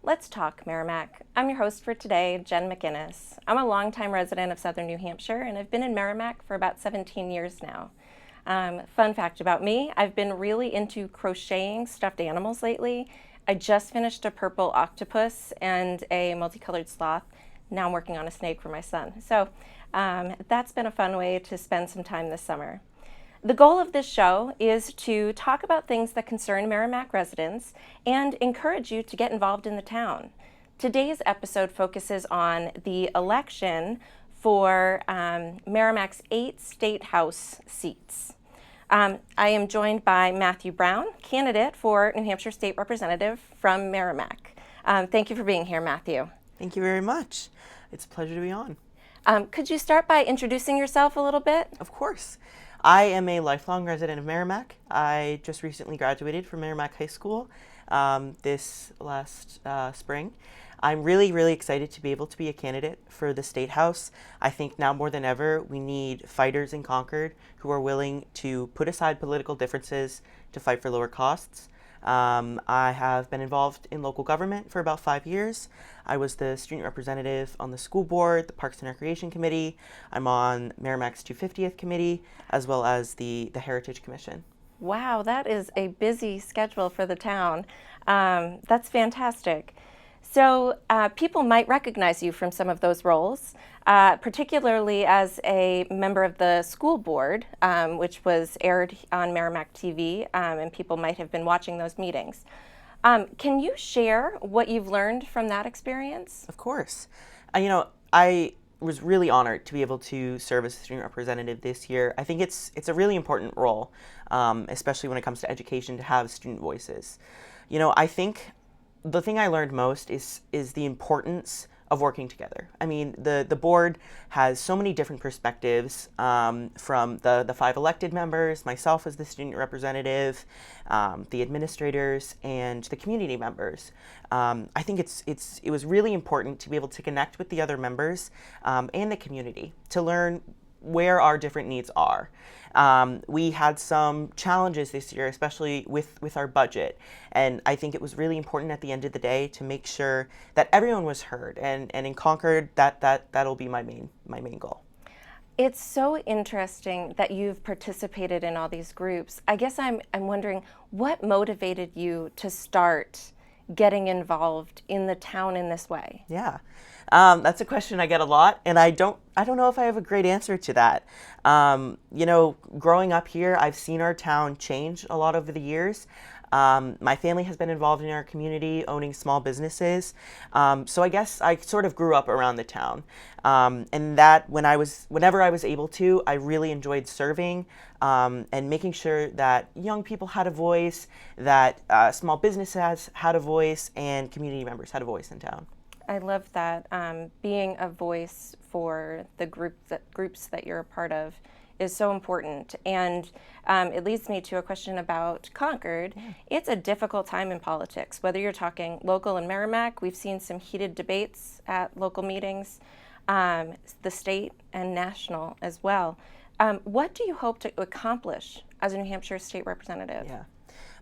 Let's Talk Merrimack. I'm your host for today, Jen McInnes. I'm a longtime resident of Southern New Hampshire and I've been in Merrimack for about 17 years now. Fun fact about me, I've been really into crocheting stuffed animals lately. I just finished a purple octopus and a multicolored sloth. Now I'm working on a snake for my son. So that's been a fun way to spend some time this summer. The goal of this show is to talk about things that concern Merrimack residents and encourage you to get involved in the town. Today's episode focuses on the election for Merrimack's 8 State House seats. I am joined by Matthew Brown, candidate for New Hampshire State Representative from Merrimack. Thank you for being here, Matthew. Thank you very much. It's a pleasure to be on. Could you start by introducing yourself a little bit? Of course. I am a lifelong resident of Merrimack. I just recently graduated from Merrimack High School this last spring. I'm really excited to be able to be a candidate for the State House. I think now more than ever, we need fighters in Concord who are willing to put aside political differences to fight for lower costs. I have been involved in local government for about 5 years. I was the student representative on the school board, the Parks and Recreation Committee. I'm on Merrimack's 250th committee, as well as the Heritage Commission. Wow, that is a busy schedule for the town. That's fantastic. So people might recognize you from some of those roles, particularly as a member of the school board, which was aired on Merrimack TV, and people might have been watching those meetings. Can you share what you've learned from that experience? Of course. I was really honored to be able to serve as a student representative this year. I think it's a really important role, especially when it comes to education, to have student voices. I think the thing I learned most is the importance of working together. I mean, the board has so many different perspectives, from the 5 elected members, myself as the student representative, the administrators, and the community members. I think it was really important to be able to connect with the other members and the community to learn where our different needs are. We had some challenges this year, especially with our budget. And I think it was really important at the end of the day to make sure that everyone was heard. And in Concord, that'll be my main goal. It's so interesting that you've participated in all these groups. I guess I'm wondering what motivated you to start getting involved in the town in this way? Yeah. That's a question I get a lot, and I don't know if I have a great answer to that. Growing up here, I've seen our town change a lot over the years. My family has been involved in our community, owning small businesses. So I guess I sort of grew up around the town. And that whenever I was able to, I really enjoyed serving, and making sure that young people had a voice, that small businesses had a voice, and community members had a voice in town. I love that. Being a voice for the groups that you're a part of is so important. And it leads me to a question about Concord. Yeah. It's a difficult time in politics, whether you're talking local in Merrimack. We've seen some heated debates at local meetings, the state and national as well. What do you hope to accomplish as a New Hampshire state representative? Yeah.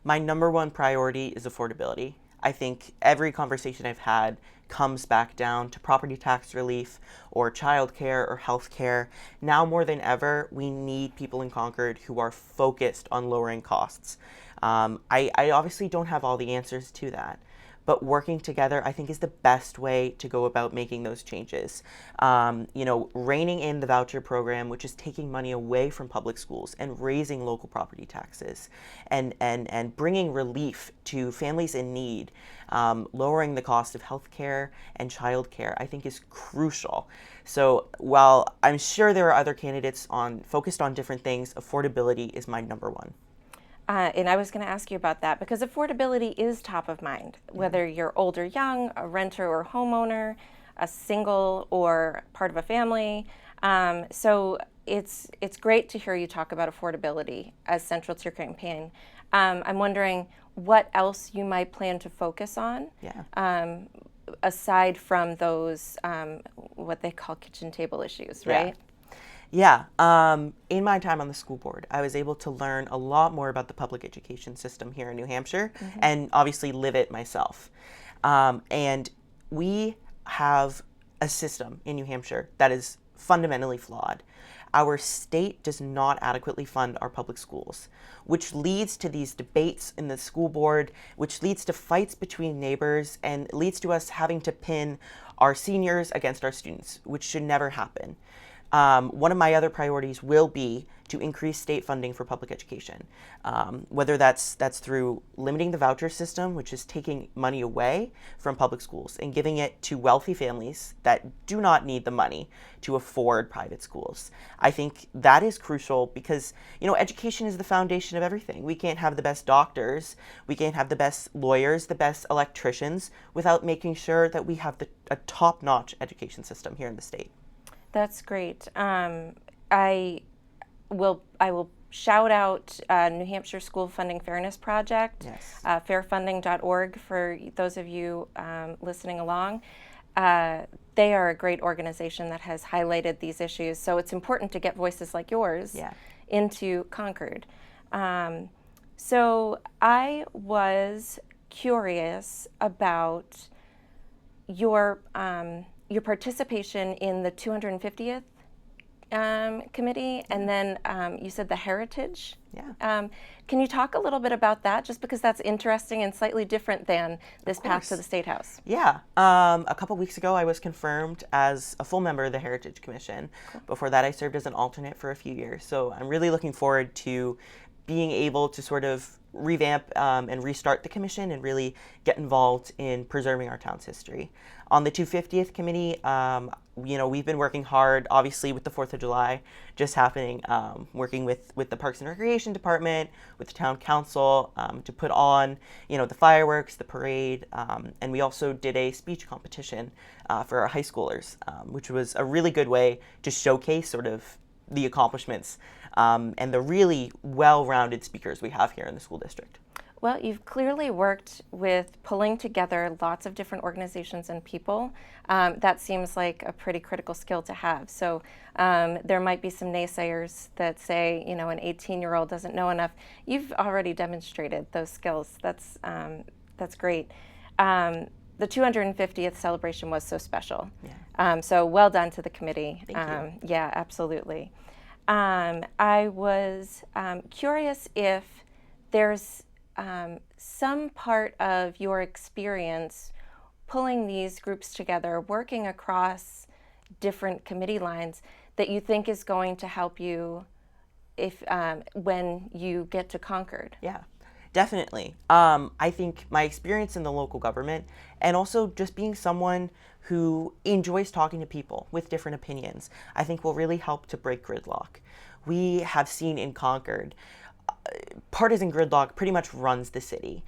My number one priority is affordability. I think every conversation I've had comes back down to property tax relief or childcare or healthcare. Now more than ever, we need people in Concord who are focused on lowering costs. I obviously don't have all the answers to that, but working together, I think, is the best way to go about making those changes. Reining in the voucher program, which is taking money away from public schools and raising local property taxes, and bringing relief to families in need, lowering the cost of healthcare and childcare, I think is crucial. So while I'm sure there are other candidates focused on different things, affordability is my number one. And I was going to ask you about that because affordability is top of mind, whether you're old or young, a renter or homeowner, a single or part of a family. So it's great to hear you talk about affordability as central to your campaign. I'm wondering what else you might plan to focus on, aside from those what they call kitchen table issues, right? Yeah. In my time on the school board, I was able to learn a lot more about the public education system here in New Hampshire, and obviously live it myself. And we have a system in New Hampshire that is fundamentally flawed. Our state does not adequately fund our public schools, which leads to these debates in the school board, which leads to fights between neighbors, and leads to us having to pin our seniors against our students, which should never happen. One of my other priorities will be to increase state funding for public education, whether that's through limiting the voucher system, which is taking money away from public schools and giving it to wealthy families that do not need the money to afford private schools. I think that is crucial because, education is the foundation of everything. We can't have the best doctors, we can't have the best lawyers, the best electricians without making sure that we have a top-notch education system here in the state. That's great. I will shout out New Hampshire School Funding Fairness Project, Yes. fairfunding.org for those of you listening along. They are a great organization that has highlighted these issues, so it's important to get voices like yours into Concord. So I was curious about your participation in the 250th committee, and then you said the Heritage. Yeah. Can you talk a little bit about that, just because that's interesting and slightly different than this path to the State House? Yeah. A couple weeks ago, I was confirmed as a full member of the Heritage Commission. Cool. Before that, I served as an alternate for a few years. So I'm really looking forward to being able to sort of revamp and restart the commission and really get involved in preserving our town's history. On the 250th committee, we've been working hard, obviously, with the 4th of July just happening, working with the Parks and Recreation Department, with the town council, to put on, the fireworks, the parade, and we also did a speech competition for our high schoolers, which was a really good way to showcase sort of the accomplishments and the really well-rounded speakers we have here in the school district. Well, you've clearly worked with pulling together lots of different organizations and people. That seems like a pretty critical skill to have. So there might be some naysayers that say, an 18-year-old doesn't know enough. You've already demonstrated those skills. That's great. The 250th celebration was so special. Yeah. So well done to the committee. Thank you. Yeah, absolutely. I was curious if there's some part of your experience pulling these groups together, working across different committee lines, that you think is going to help you if when you get to Concord. Yeah, definitely. I think my experience in the local government, and also just being someone who enjoys talking to people with different opinions, I think will really help to break gridlock. We have seen in Concord, partisan gridlock pretty much runs the city.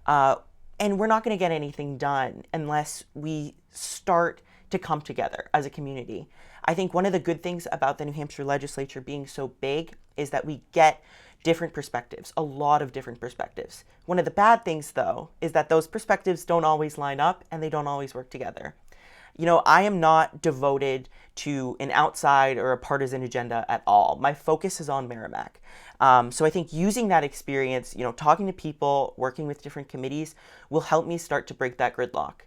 And we're not going to get anything done unless we start to come together as a community. I think one of the good things about the New Hampshire legislature being so big is that we get different perspectives, a lot of different perspectives. One of the bad things, though, is that those perspectives don't always line up and they don't always work together. I am not devoted to an outside or a partisan agenda at all. My focus is on Merrimack. So I think using that experience, talking to people, working with different committees will help me start to break that gridlock.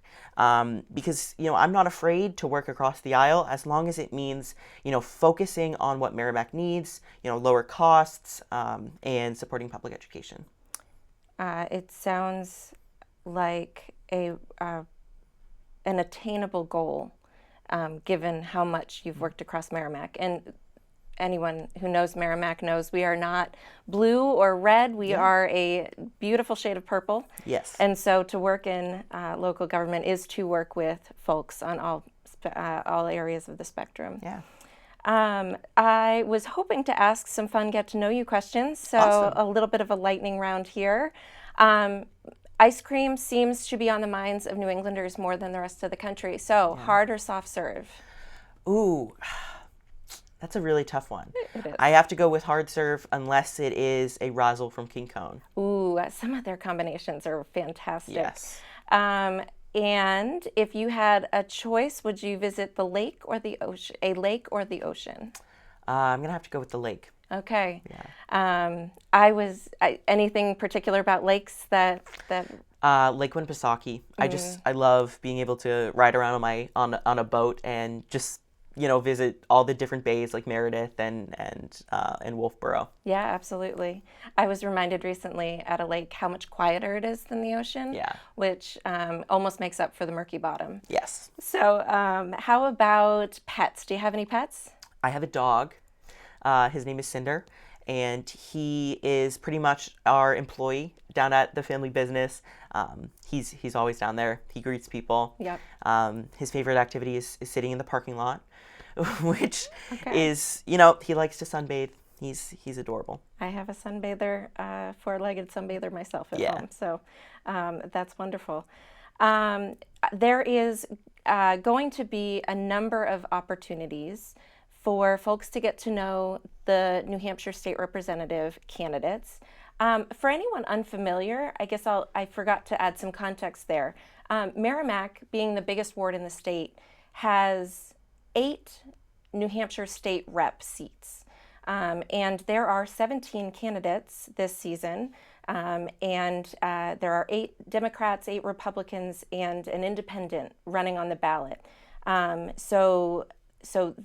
Because, I'm not afraid to work across the aisle as long as it means, focusing on what Merrimack needs, lower costs, and supporting public education. It sounds like an attainable goal, given how much you've worked across Merrimack. And anyone who knows Merrimack knows we are not blue or red. We are a beautiful shade of purple. Yes. And so to work in local government is to work with folks on all areas of the spectrum. Yeah. I was hoping to ask some fun get-to-know-you questions, so Awesome. A little bit of a lightning round here. Ice cream seems to be on the minds of New Englanders more than the rest of the country. So, hard or soft serve? Ooh, that's a really tough one. It is. I have to go with hard serve unless it is a Razzle from King Cone. Ooh, some of their combinations are fantastic. Yes. And if you had a choice, would you visit the lake or the ocean? A lake or the ocean? I'm going to have to go with the lake. Okay. Yeah. Anything particular about lakes that Lake Winnipesaukee. I love being able to ride around on a boat and just visit all the different bays like Meredith and Wolfboro. Yeah, absolutely. I was reminded recently at a lake how much quieter it is than the ocean, Yeah. which almost makes up for the murky bottom. Yes. So, how about pets? Do you have any pets? I have a dog. His name is Cinder, and he is pretty much our employee down at the family business. He's always down there. He greets people. Yep. His favorite activity is sitting in the parking lot, which Okay. is, he likes to sunbathe. He's adorable. I have a sunbather, four-legged sunbather myself at Yeah. home, so that's wonderful. There is going to be a number of opportunities for folks to get to know the New Hampshire State Representative candidates. For anyone unfamiliar, I guess I forgot to add some context there. Merrimack, being the biggest ward in the state, has 8 New Hampshire state rep seats. And there are 17 candidates this season, and there are 8 Democrats, 8 Republicans, and an independent running on the ballot. So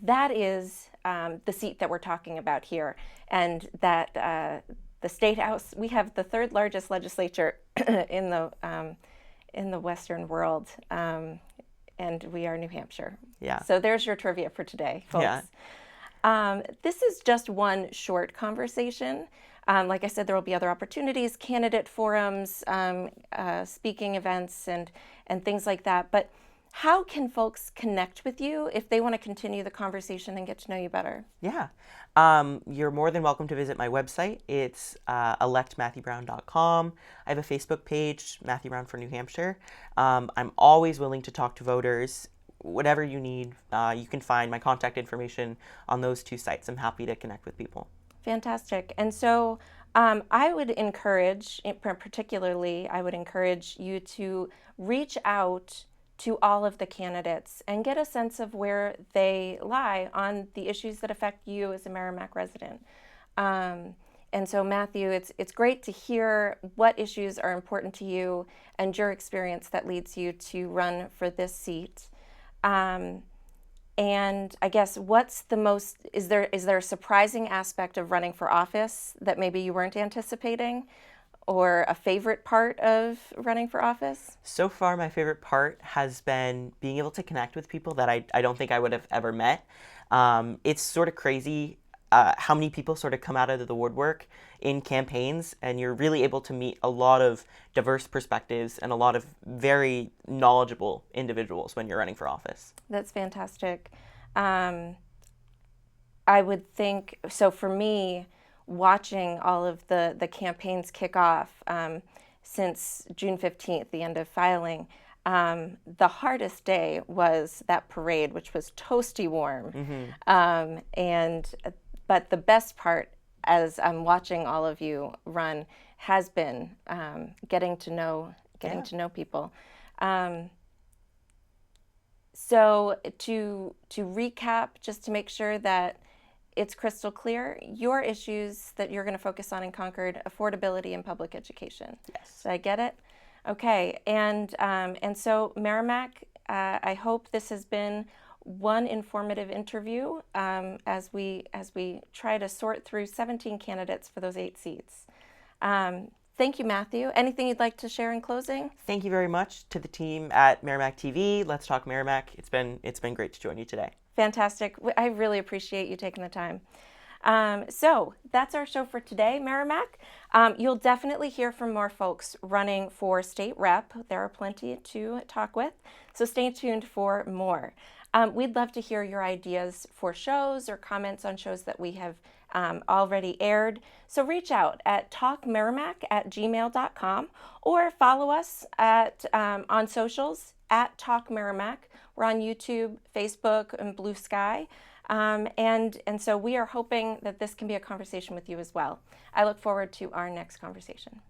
that is the seat that we're talking about here, and that the State House, we have the 3rd largest legislature in the Western world, and we are New Hampshire. Yeah. So there's your trivia for today, folks. Yeah. This is just one short conversation. Like I said, there will be other opportunities, candidate forums, speaking events, and things like that. But how can folks connect with you if they want to continue the conversation and get to know you better? Yeah. You're more than welcome to visit my website. It's electmatthewbrown.com. I have a Facebook page, Matthew Brown for New Hampshire. I'm always willing to talk to voters. Whatever you need, you can find my contact information on those 2 sites. I'm happy to connect with people. Fantastic. And so I would encourage, particularly, I would encourage you to reach out to all of the candidates and get a sense of where they lie on the issues that affect you as a Merrimack resident. And so, Matthew, it's great to hear what issues are important to you and your experience that leads you to run for this seat. And I guess is there a surprising aspect of running for office that maybe you weren't anticipating, or a favorite part of running for office? So far, my favorite part has been being able to connect with people that I don't think I would have ever met. It's sort of crazy how many people sort of come out of the woodwork in campaigns, and you're really able to meet a lot of diverse perspectives and a lot of very knowledgeable individuals when you're running for office. That's fantastic. I would think, so for me, watching all of the campaigns kick off since June 15th, the end of filing, the hardest day was that parade, which was toasty warm. But the best part, as I'm watching all of you run, has been getting to know people. So to recap, just to make sure that it's crystal clear, your issues that you're going to focus on in Concord: affordability and public education. Yes. Did I get it? Okay. And so Merrimack, I hope this has been one informative interview as we try to sort through 17 candidates for those 8 seats. Thank you, Matthew. Anything you'd like to share in closing? Thank you very much to the team at Merrimack TV. Let's Talk Merrimack. It's been great to join you today. Fantastic. I really appreciate you taking the time. So that's our show for today, Merrimack. You'll definitely hear from more folks running for state rep. There are plenty to talk with, so stay tuned for more. We'd love to hear your ideas for shows or comments on shows that we have already aired. So reach out at talkmerrimack@gmail.com or follow us on socials at Talk Merrimack. We're on YouTube, Facebook, and Blue Sky. And so we are hoping that this can be a conversation with you as well. I look forward to our next conversation.